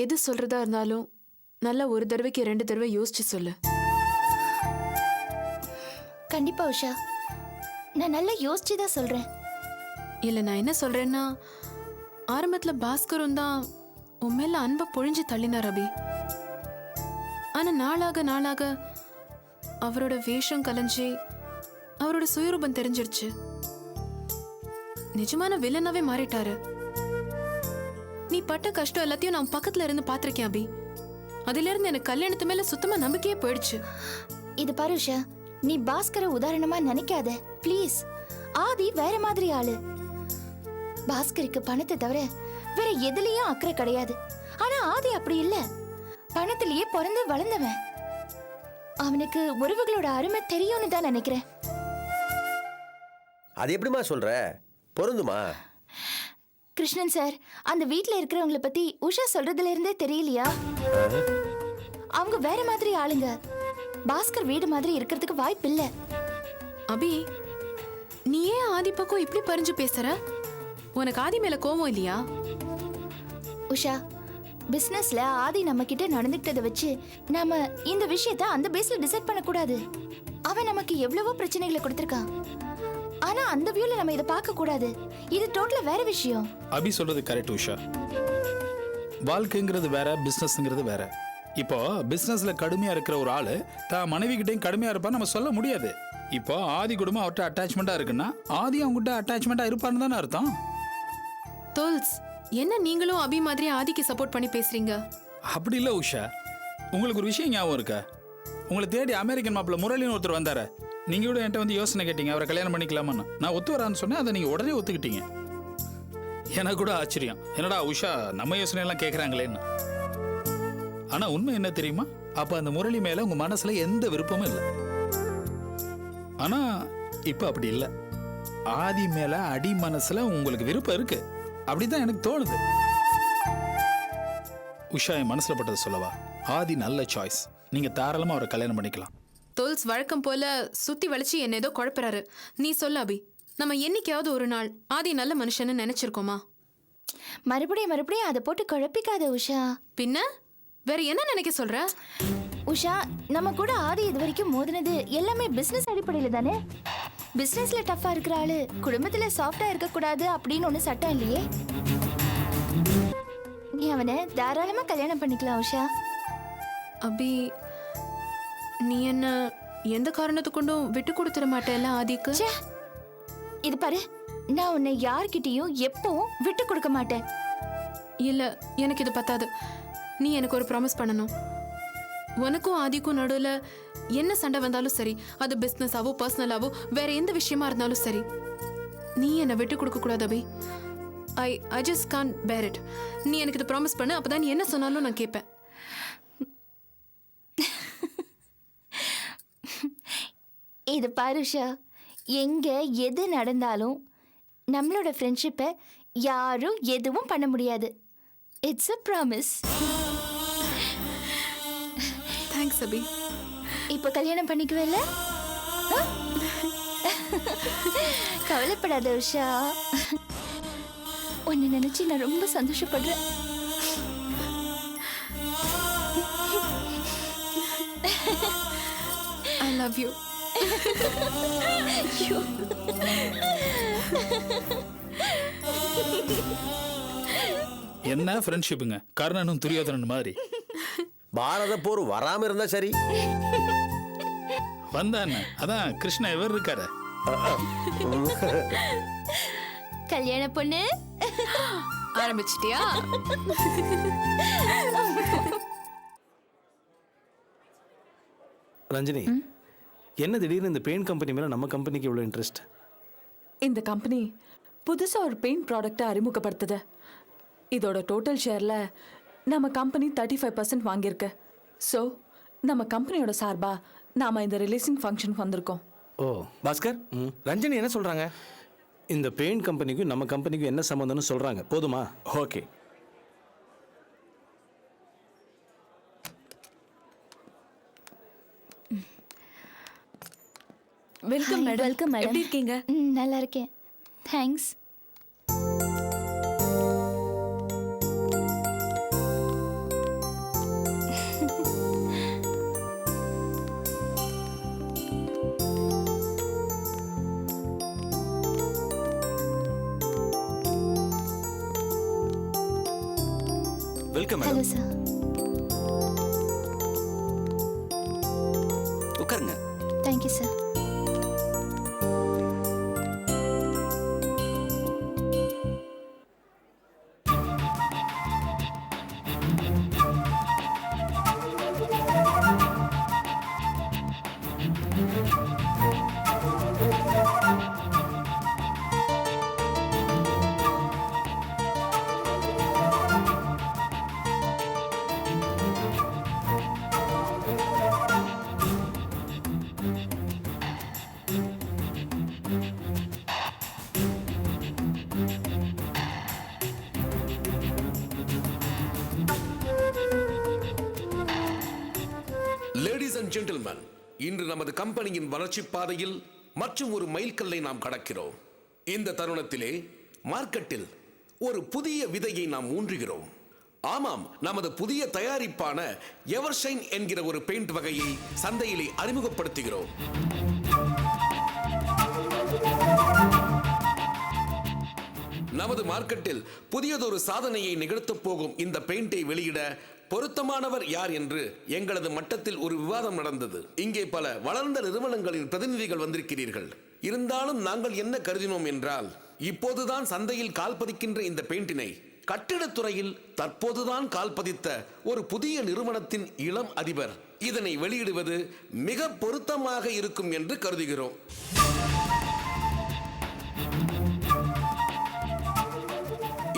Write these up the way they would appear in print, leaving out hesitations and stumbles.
எது சொல்றதா இருந்தாலும் நல்லா ஒரு தடவைக்கு 2 தடவை யோசிச்சு சொல்லு. கண்டிப்பா உஷா, நான் நல்லா யோசிச்சுதான் சொல்றேன். இல்ல நான் என்ன சொல்றேன்னா, ஆரம்பத்துல பாஸ்கரும் தான் உன் மேல அன்பை பொழிஞ்சு தள்ளினார் அபி. ஆனா நாளாக நாளாக அவரோட வேஷம் கலைஞ்சி அவரோட சுயரூபம் தெரிஞ்சிருச்சு. நிஜமான வில்லனாவே மாறிட்டாரு. நீ பட்ட கஷ்டம் எல்லாத்தையும் நான் பக்கத்துல இருந்து பாத்திருக்கேன் அபி. அதுல இருந்து எனக்கு கல்யாணத்து மேல சுத்தமா நம்பிக்கையே போயிடுச்சு. இது பாரு உஷா, நீ பாஸ்கர உதாரணமா நினைக்காத ப்ளீஸ். ஆதி வேற மாதிரி ஆளு. பாஸ்கருக்கு பணத்தை தவிர வேற எதுலயும் அக்கறை கிடையாது. ஆனா ஆதி அப்படி இல்ல. பணத்திலேயே பிறந்து வளர்ந்தவன். அவனுக்கு உறவுகளோட அருமை தெரியும்னு தான் நினைக்கிறேன். அது எப்படிமா சொல்ற? பொருந்துமா? கிருஷ்ணன் சார், அந்த வீட்ல இருக்கிறவங்கள பத்தி உஷா சொல்றதுல இருந்தே தெரியலையா? அவங்க வேற மாதிரி ஆளுங்க. பாஸ்கர் வீடு மாதிரி இருக்கிறதுக்கு வாய்ப்பு இல்ல. அபி, நீ ஏன் ஆதி பக்கம் இப்படி பறிஞ்சு பேசுற? உனக்கு ஆதி மேல கோவம் இல்லையா? உஷா, பிசினஸ்ல ஆதி நம்ம கிட்ட நடந்துக்கிட்டதை வச்சு நாம இந்த விஷயத்த அந்த பேஸ்ல டிசைட் பண்ண கூடாது. அவன் நமக்கு எவ்வளவோ பிரச்சனைகளை கொடுத்திருக்கான். ஆனா அந்த வியூல நம்ம இத பார்க்க கூடாது. இது டோட்டலா வேற விஷயம். அபி சொல்றது கரெக்ட் உஷா. வாழ்க்கைங்கிறது வேற, பிசினஸ்ங்கிறது வேற. இப்போ பிசினஸ்ல கடுமையா இருக்கிற ஒரு ஆளு தான் மனைவி கிட்டையும் கடுமையா இருப்பான்னு நம்ம சொல்ல முடியாது. இப்போ ஆதி குடும்பம் அவர்கிட்ட அட்டாச்மெண்டா இருக்குன்னா ஆதி அவங்ககிட்ட அட்டாச்மெண்டா இருப்பான்னு தானே அர்த்தம். தோல்ஸ், என்ன நீங்களும் அபி மாதிரி ஆதிக்கு சப்போர்ட் பண்ணி பேசுறீங்க? அப்படி இல்லை உஷா. உங்களுக்கு ஒரு விஷயம் ஞாபகம் இருக்கா? உங்களை தேடி அமெரிக்கன் மாப்பிள்ள முரளின்னு ஒருத்தர் வந்தார. நீங்க கூட என்கிட்ட வந்து யோசனை கேட்டீங்க, அவரை கல்யாணம் பண்ணிக்கலாமான்னு. நான் ஒத்து வரான்னு சொன்னேன், அதை நீங்க உடனே ஒத்துக்கிட்டீங்க. எனக்கு கூட ஆச்சரியம், என்னடா உஷா நம்ம யோசனை எல்லாம் கேட்கறாங்களேன்னு. ஆனா உண்மை என்ன தெரியுமா? அப்ப அந்த முரளி மேல உங்க மனசுல எந்த விருப்பமும் இல்லை. ஆனா இப்ப அப்படி இல்லை. ஆதி மேல அடி மனசுல உங்களுக்கு விருப்பம் இருக்கு. அப்படிதான் எனக்கு தோணுது. உஷா, என் மனசுல பட்டது சொல்லவா? ஆதி நல்ல சாய்ஸ். நீங்க தாராளமா அவரை கல்யாணம் பண்ணிக்கலாம். தோல்ஸ் வழக்கம் போல சுத்தி வளைச்சு என்ன ஏதோ குழப்பறாரு. நீ சொல்ல அபி, நம்ம என்னைக்காவது ஒரு நாள் ஆதி நல்ல மனுஷன்னு நினைச்சிருக்கோமா? மறுபடியும் அதை போட்டு குழப்பிக்காத உஷா. பின்ன வேற என்ன நினைக்க சொல்ற? உஷா, நம்ம கூட ஆதி இது வரைக்கும் மோதினது எல்லாமே பிசினஸ் அடிப்படையில தானே. பிசினஸ்ல டஃபா இருக்கிற ஆளு குடும்பத்துல சாஃப்டா இருக்க கூடாது அப்படின்னு ஒண்ணு சட்டம் இல்லையே. நீ அவனை தாராளமா கல்யாணம் பண்ணிக்கலாம் உஷா. அபி, நீ என்ன எந்த காரணத்து கொண்டும் விட்டு கொடுத்துட மாட்டேல்ல ஆதிக்கு? இது பாரு, நான் உன்னை யார்கிட்டயும் எப்பவும் விட்டு கொடுக்க மாட்டேன். இல்ல, எனக்கு இது பத்தாது. நீ எனக்கு ஒரு ப்ராமிஸ் பண்ணணும். உனக்கும் ஆதிக்கும் நடுவில் என்ன சண்டை வந்தாலும் சரி, அது பிஸ்னஸாவோ பர்சனலாவோ வேற எந்த விஷயமா இருந்தாலும் சரி, நீ என்னை விட்டு கொடுக்க கூடாது அபி. ஐ ஜஸ்ட் கான்ட் பேர் இட். நீ எனக்கு இது ப்ராமிஸ் பண்ணு, அப்பதான் நீ என்ன சொன்னாலும் நான் கேட்பேன். இது பாருஷா, எங்க எது நடந்தாலும் நம்மளோட ஃப்ரெண்ட்ஷிப்பை யாரும் எதுவும் பண்ண முடியாது. It's a promise. தேங்க்ஸ் அபி. இப்போ கல்யாணம் பண்ணிக்குவேல? கவலைப்படாத உஷா, உன்னை நினைச்சு நான் ரொம்ப சந்தோஷப்படுறேன். I love you. என்ன ஃப்ரெண்ட்ஷிப்புங்க, கர்ணனும் துரியோதனன் மாதிரி. பாரத போர் வராம இருந்தா சரி. வந்தானே, அதான் கிருஷ்ணா இவர் இருக்காரு. கல்யாண பொண்ணு ஆரம்பிச்சிட்டியா? ரஞ்சினி, என்ன திடீர்னு இந்த பெயிண்ட் கம்பெனி மேல நம்ம கம்பெனிக்கு இவ்வளவு இன்ட்ரெஸ்ட்? இந்த கம்பெனி புதுசா ஒரு பெயிண்ட் ப்ராடக்ட்டை அறிமுகப்படுத்துது. இதோட டோட்டல் ஷேர்ல நம்ம கம்பெனி 35% வாங்கியிருக்கு. ஸோ நம்ம கம்பெனியோட சார்பா நாம இந்த ரிலீசிங் ஃபங்க்ஷன் வந்திருக்கோம். ஓ பாஸ்கர், ரஞ்சினி என்ன சொல்றாங்க? இந்த பெயிண்ட் கம்பெனிக்கும் நம்ம கம்பெனிக்கும் என்ன சம்பந்தம்னு சொல்றாங்க. போதுமா? Okay. Welcome madam. Welcome madam. எப்படி இருக்கீங்க? நல்லா இருக்கேன், thanks. Welcome hello madam. Sir. உட்காருங்க. Thank you sir. Ladies and gentlemen, இன்று நமது கம்பெனியின் வளர்ச்சி பாதையில் மற்றும் ஒரு மைல்கல்லை நாம் கடக்கிறோம். இந்த தருணத்திலே மார்க்கெட்டில் ஒரு புதிய விதையை நாம் ஊன்றுகிறோம். ஆமாம், நமது புதிய தயாரிப்பான எவர்ஷைன் என்கிற ஒரு பெயிண்ட் வகையை சந்தையிலே அறிமுகப்படுத்துகிறோம். நமது மார்க்கெட்டில் புதியதொரு சாதனையை நிகழ்த்தப் போகும் இந்த பெயிண்டை வெளியிட பொருத்தமானவர் யார் என்று எங்களது மட்டத்தில் ஒரு விவாதம் நடந்தது. இங்கே பல வளர்ந்த நிறுவனங்களின் பிரதிநிதிகள் வந்திருக்கிறீர்கள். இருந்தாலும் நாங்கள் என்ன கருதினோம் என்றால், இப்போதுதான் சந்தையில் கால் பதிக்கின்ற இந்த பெயிண்டினை கட்டிடத்துறையில் தற்போதுதான் கால் பதித்த ஒரு புதிய நிறுவனத்தின் இளம் அதிபர் இதனை வெளியிடுவது மிக பொருத்தமாக இருக்கும் என்று கருதுகிறோம்.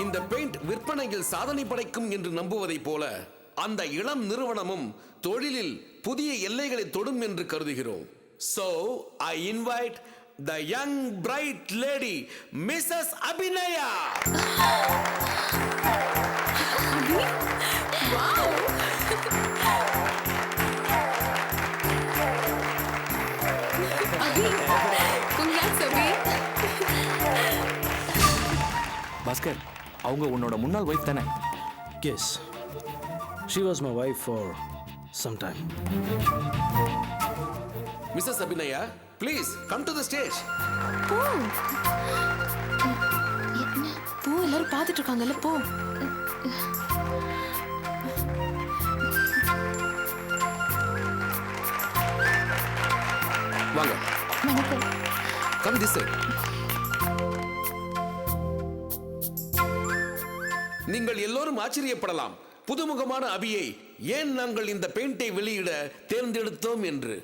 இந்த பெயிண்ட் விற்பனையில் சாதனை படைக்கும் என்று நம்புவதைப் போல அந்த இளம் நிறுவனமும் தொழிலில் புதிய எல்லைகளை தொடும் என்று கருதுகிறோம். So I invite the young bright lady Mrs. Abhinaya. Congrats, Abhi. Bhaskar, அவங்க உன்னோட முன்னாள் வைஃப் தானே? Yes. She was my wife for some time. Mrs. Abhinaya, please come to the stage. போ, எல்லாரும் பார்த்துட்டு இருக்காங்கல்ல, போ. வாங்க. வணக்கம். Come this side. நீங்கள் எல்லோரும் ஆச்சரியப்படலாம், புதுமுகமான அபியை ஏன் நாங்கள் இந்த பெயிண்டை வெளியிட தேர்ந்தெடுத்தோம் என்று.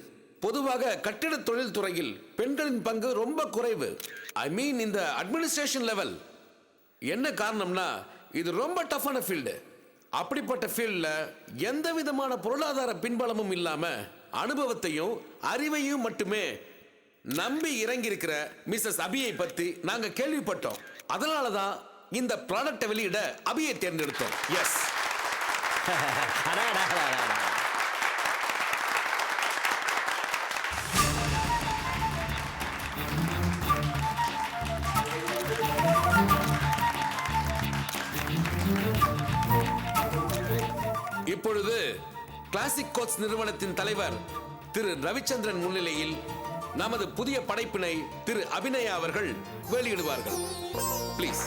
பொதுவாக கட்டிட தொழில் துறையில் பெண்களின் பங்கு ரொம்ப குறைவு. ஐ மீன் இந்த அட்மினிஸ்ட்ரேஷன் லெவல். என்ன காரணம்னா, இது ரொம்ப டஃப்பான ஃபீல்டு. அப்படிப்பட்ட ஃபீல்டில் எந்த விதமான பொருளாதார பின்பலமும் இல்லாம அனுபவத்தையும் அறிவையும் மட்டுமே நம்பி இறங்கியிருக்கிற மிஸ்ஸஸ் அபியை பத்தி நாங்க கேள்விப்பட்டோம். அதனால தான் இந்த ப்ராடக்டை வெளியிட அபியை தேர்ந்தெடுத்தோம். எஸ். இப்பொழுது கிளாசிக் கோட்ஸ் நிறுவனத்தின் தலைவர் திரு ரவிச்சந்திரன் முன்னிலையில் நமது புதிய படைப்பினை திரு அபிநயா அவர்கள் வெளியிடுவார்கள். ப்ளீஸ்.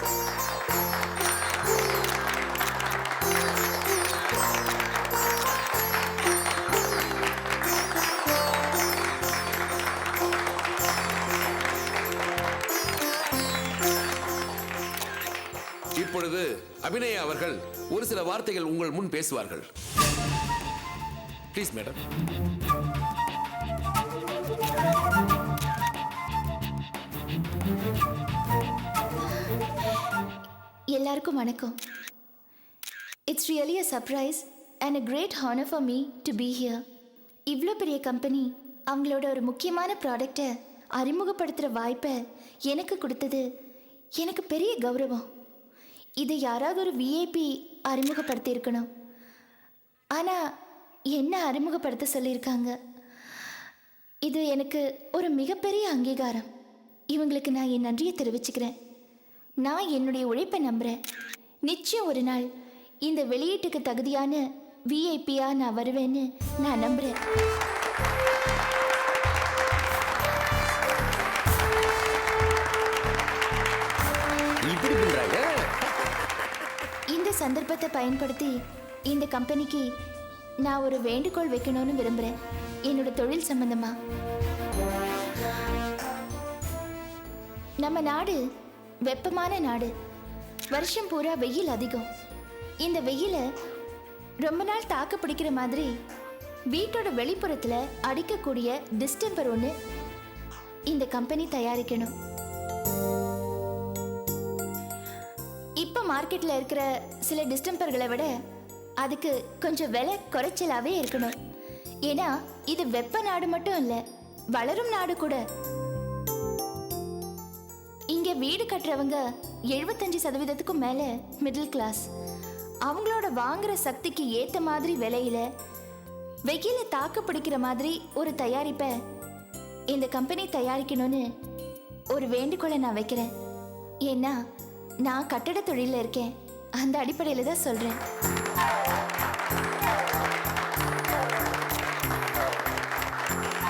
இப்பொழுது அபிநயா அவர்கள் ஒரு சில வார்த்தைகள் உங்கள் முன் பேசுவார்கள். Please madam. எல்லாருக்கும் வணக்கம். It's really a surprise and a great honour for me to be here. இவ்வளோ பெரிய கம்பெனி அவங்களோட ஒரு முக்கியமான ப்ராடக்டை அறிமுகப்படுத்துகிற வாய்ப்பை எனக்கு கொடுத்தது எனக்கு பெரிய கௌரவம். இதை யாராவது ஒரு விஐபி அறிமுகப்படுத்தியிருக்கணும். ஆனால் என்ன அறிமுகப்படுத்த சொல்லியிருக்காங்க. இது எனக்கு ஒரு மிகப்பெரிய அங்கீகாரம். இவங்களுக்கு நான் என் நன்றியை தெரிவிச்சுக்கிறேன். நான் என்னுடைய உழைப்பை நம்புகிறேன். நிச்சயம் ஒரு நாள் இந்த வெளியீட்டுக்கு தகுதியான விஐபியாக நான் வருவேன்னு நான் நம்புகிறேன். இப்படி பண்றாங்க. இந்த சந்தர்ப்பத்தை பயன்படுத்தி இந்த கம்பெனிக்கு நான் ஒரு வேண்டுகோள் வைக்கணும்னு விரும்புறேன். என்னோட தொழில் சம்பந்தமா. நம்ம நாடு வெப்பமான நாடு. வருஷம் பூரா வெயில் அதிகம். இந்த வெயில ரொம்ப நாள் தாக்கு பிடிக்கிற மாதிரி வீட்டோட வெளிப்புறத்துல அடிக்கக்கூடிய டிஸ்டெம்பர் ஒன்று இந்த கம்பெனி தயாரிக்கணும். இப்ப மார்க்கெட்ல இருக்கிற சில டிஸ்டெம்பர்களை விட அதுக்கு கொஞ்சம் விலை குறைச்சலாவே இருக்கணும். ஏன்னா இது வெப்ப நாடு மட்டும் இல்ல, வளரும் நாடு கூட. இங்க வீடு கட்டுறவங்க 75% மேல மிடில் கிளாஸ். அவங்களோட வாங்குற சக்திக்கு ஏத்த மாதிரி விலையில வெயில தாக்கு பிடிக்கிற மாதிரி ஒரு தயாரிப்பை இந்த கம்பெனி தயாரிக்கணும்னு ஒரு வேண்டுகோளை நான் வைக்கிறேன். ஏன்னா நான் கட்டட தொழில இருக்கேன். அந்த அடிப்படையில தான் சொல்றேன்.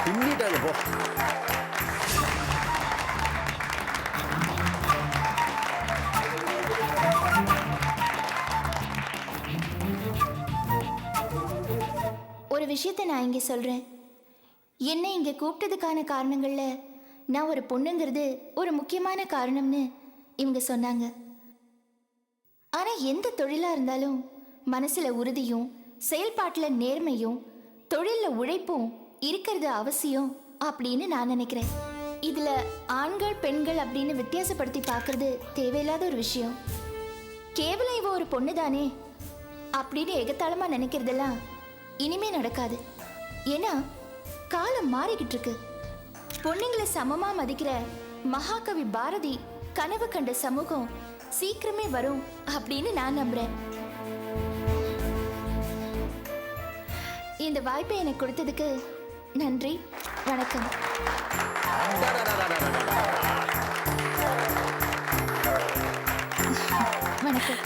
பின்னிட்டாங்க போ. ஒரு விஷயத்தை நான் இங்க சொல்றேன். என்னை இங்க கூப்பிட்டதுக்கான காரணங்கள்ல நான் ஒரு பொண்ணுங்கிறது ஒரு முக்கியமான காரணம்னு இவங்க சொன்னாங்க. ஆனா எந்த தொழிலா இருந்தாலும் மனசுல உறுதியும் செயல்பாட்டுல நேர்மையும் தொழில்ல உழைப்பும் இருக்கிறது அவசியம் அப்படின்னு நான் நினைக்கிறேன். இதுல ஆண்கள் பெண்கள் அப்படின்னு வித்தியாசப்படுத்தி பார்க்கறது தேவையில்லாத ஒரு விஷயம். கேவலம் இவ ஒரு பொண்ணு தானே அப்படின்னு எகத்தாளமா நினைக்கிறதெல்லாம் இனிமே நடக்காது. ஏன்னா காலம் மாறிக்கிட்டு இருக்கு. பொண்ணுங்களை சமமா மதிக்கிற மகாகவி பாரதி கனவு கண்ட சமூகம் சீக்கிரமே வரும் அப்படின்னு நான் நம்புறேன். இந்த வாய்ப்பை எனக்கு கொடுத்ததுக்கு நன்றி. வணக்கம். வணக்கம்.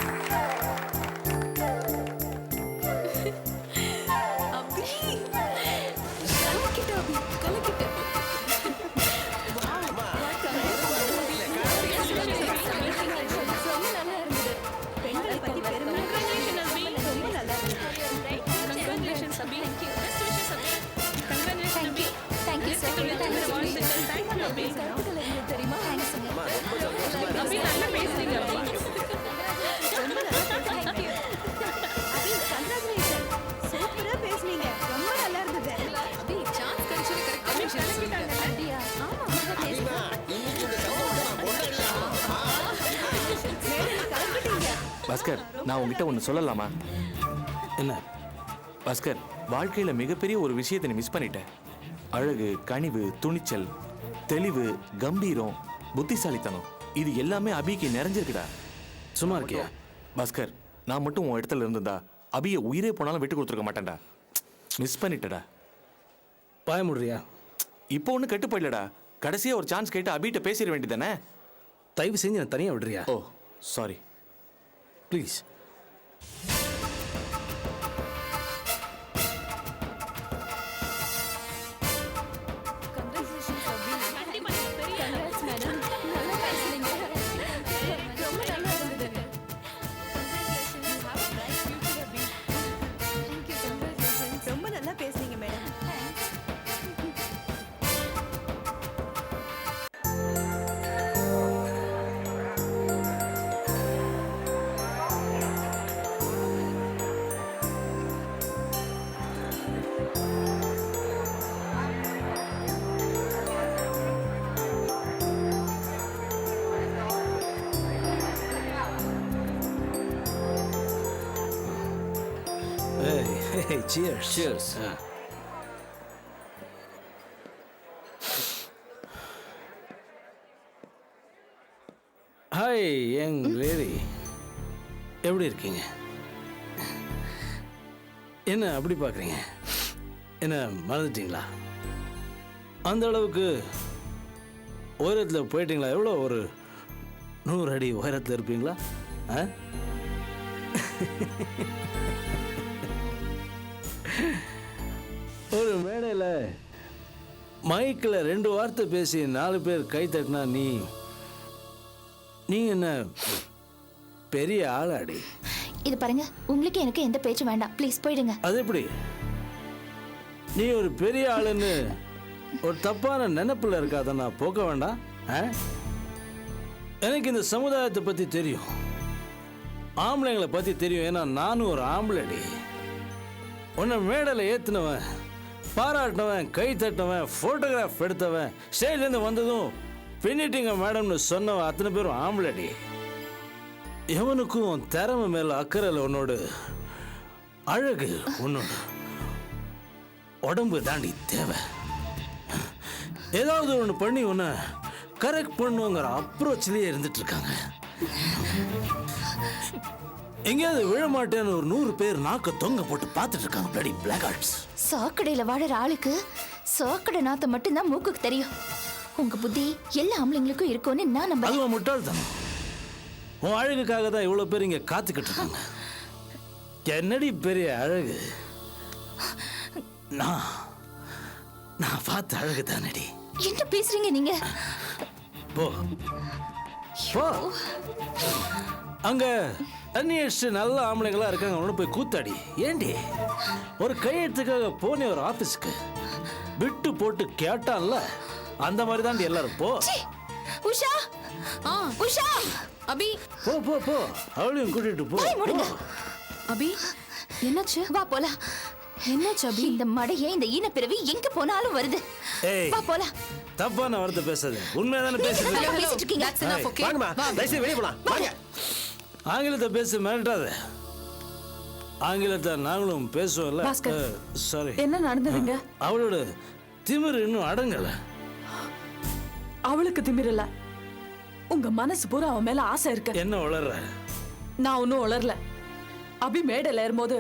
பாஸ்கர், நான் உங்ககிட்ட ஒன்று சொல்லலாமா? என்ன பாஸ்கர், வாழ்க்கையில் மிகப்பெரிய ஒரு விஷயத்தை நீ மிஸ் பண்ணிட்ட. அழகு, கனிவு, துணிச்சல், தெளிவு, கம்பீரம், புத்திசாலித்தனம், இது எல்லாமே அபிக்கு நிறைஞ்சிருக்குடா. சும்மா இருக்கியா? பாஸ்கர், நான் மட்டும் உன் இடத்துல இருந்திருந்தா அபியை உயிரே போனாலும் விட்டு கொடுத்துருக்க மாட்டேன்டா. மிஸ் பண்ணிட்டடா. பாய முடியா? இப்போ ஒன்றும் கெட்டு போயிடலடா. கடைசியாக ஒரு சான்ஸ் கேட்டு அபிகிட்ட பேசிட வேண்டியதானே? தயவு செஞ்சு நான் தனியாக விடுறியா? Oh sorry. Please. Hey, cheers. Cheers. Hi young lady, எப்படி இருக்கீங்க? என்ன அப்படி பார்க்குறீங்க? என்ன மறந்துட்டீங்களா? அந்த அளவுக்கு உயரத்தில் போயிட்டீங்களா? எவ்வளோ ஒரு 100 அடி உயரத்தில் இருப்பீங்களா? ஒரு மேடையில் மைக்கில் 2 வார்த்தை பேசி 4 பேர் கை தட்டினா நீ என்ன பெரிய ஆளாடி? இது பாருங்க, உங்களுக்கு எனக்கு எந்த பேச்சு வேண்டாம். ப்ளீஸ் போயிடுங்க. அது எப்படி? நீ ஒரு பெரிய ஆளுன்னு ஒரு தப்பான நினைப்புல இருக்காத நான் போக்க வேண்டாம். எனக்கு இந்த சமுதாயத்தை பத்தி தெரியும், ஆம்பளைங்களை பத்தி தெரியும். ஏன்னா நானும் ஒரு ஆம்பளடி. உன்னை மேடையில் ஏத்துனவன், பாராட்டினவன், கை தட்டினவன், போட்டோகிராஃப் எடுத்தவன், ஸ்டேஜ்லேருந்து வந்ததும் பின்னிட்டிங்க மேடம்னு சொன்னவன் அத்தனை பேரும் ஆம்பளடி. எவனுக்கும் திறமை மேல அக்கறையில் உன்னோட அழகு, உன்னோட உடம்பு தாண்டி தேவை. ஏதாவது ஒன்று பண்ணி உன்னை கரெக்ட் பண்ணுங்கிற அப்ரோச்லயே இருந்துட்டு இருக்காங்க. எங்கேயாவது விழமாட்டேன்னு ஒரு 100 பேர் நாக்க தொங்க போட்டு பார்த்துட்டு இருக்காங்க. Bloody black arts. சாக்கடையில வாழற ஆளுக்கு சாக்கடை நாத்த மட்டும்தான் மூக்குக்கு தெரியும். உங்க புத்தி எல்லா ஆம்பளைங்களுக்கும் இருக்கும்னு நான் நம்புறேன். அதுவும் முட்டாள்தானே. உன் அழகுக்காக தான் இவ்வளோ பேர் இங்கே காத்துக்கிட்டு இருக்காங்க. என்னடி பெரிய அழகு! நான் பார்த்த அழகு தானடி. என்ன பேசுறீங்க நீங்க? போ போ. அங்க தண்ணி அடிச்சு நல்ல ஆம்பளைங்களா இருக்காங்க, அவனு போய் கூத்தாடி. ஏண்டி ஒரு கையெழுத்துக்காக போனே ஒரு ஆபீஸ்க்கு விட்டு போட்டு கேட்டான்ல, அந்த மாதிரி தாண்டி எல்லாரும். போ உஷா, உஷா, அபி, போ போ போ, அவளையும் கூட்டிட்டு போ. அபி, என்னாச்சு? வா போலாம். என்னாச்சு அபி? இந்த மடையே இந்த ஈனப்பிறவி எங்க போனாலும் வருது. ஏய், வா போலாம். தப்பான வார்த்தை பேசாத, உண்மையாதானே பேசுறது. நீங்க பேசிட்டு இருக்கீங்க. That's enough, okay? வாங்கம்மா, தயவுசெய்து வெளியே போலாம். வாங்க. ஆங்கிலத்தை பேச மிரட்டாத. ஆங்கிலத்தை நாங்களும் பேசுவோம்ல. பாஸ்கர். சாரி. என்ன நடந்ததுங்க? அவளோட திமிரு இன்னும் அடங்கல. அவளுக்கு திமிரல, உங்க மனசு பூரா அவன் மேல ஆசை இருக்கு. என்ன வளர்ற? நான் ஒன்னும் உளரல. அபி மேடையில ஏறும்போது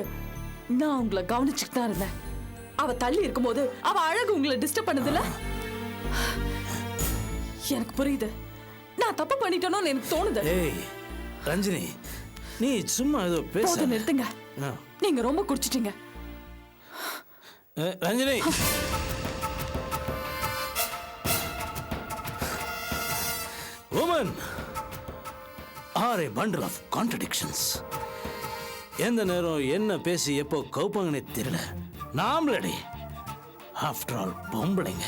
நான் உங்களை கவனிச்சுட்டு தான் இருந்தேன். அவ தள்ளி இருக்கும்போது அவ அழகு உங்களை டிஸ்டர்ப் பண்ணதில்ல. எனக்கு புரியுது, நான் தப்பு பண்ணிட்டேனோன்னு எனக்கு தோணுது. ஏய் ரஞ்சினி, நீ சும்மா ஏதோ பேச. போதும், நிறுத்துங்க. நீங்க ரொம்ப குடிச்சிட்டீங்க. Ranjini, women are a bundle of contradictions. எந்த நேரம் என்ன பேசி எப்போ கவுப்பாங்கன்னே தெரியல. நாமளடி ஆஃப்டர் ஆல் பொம்பளைங்க.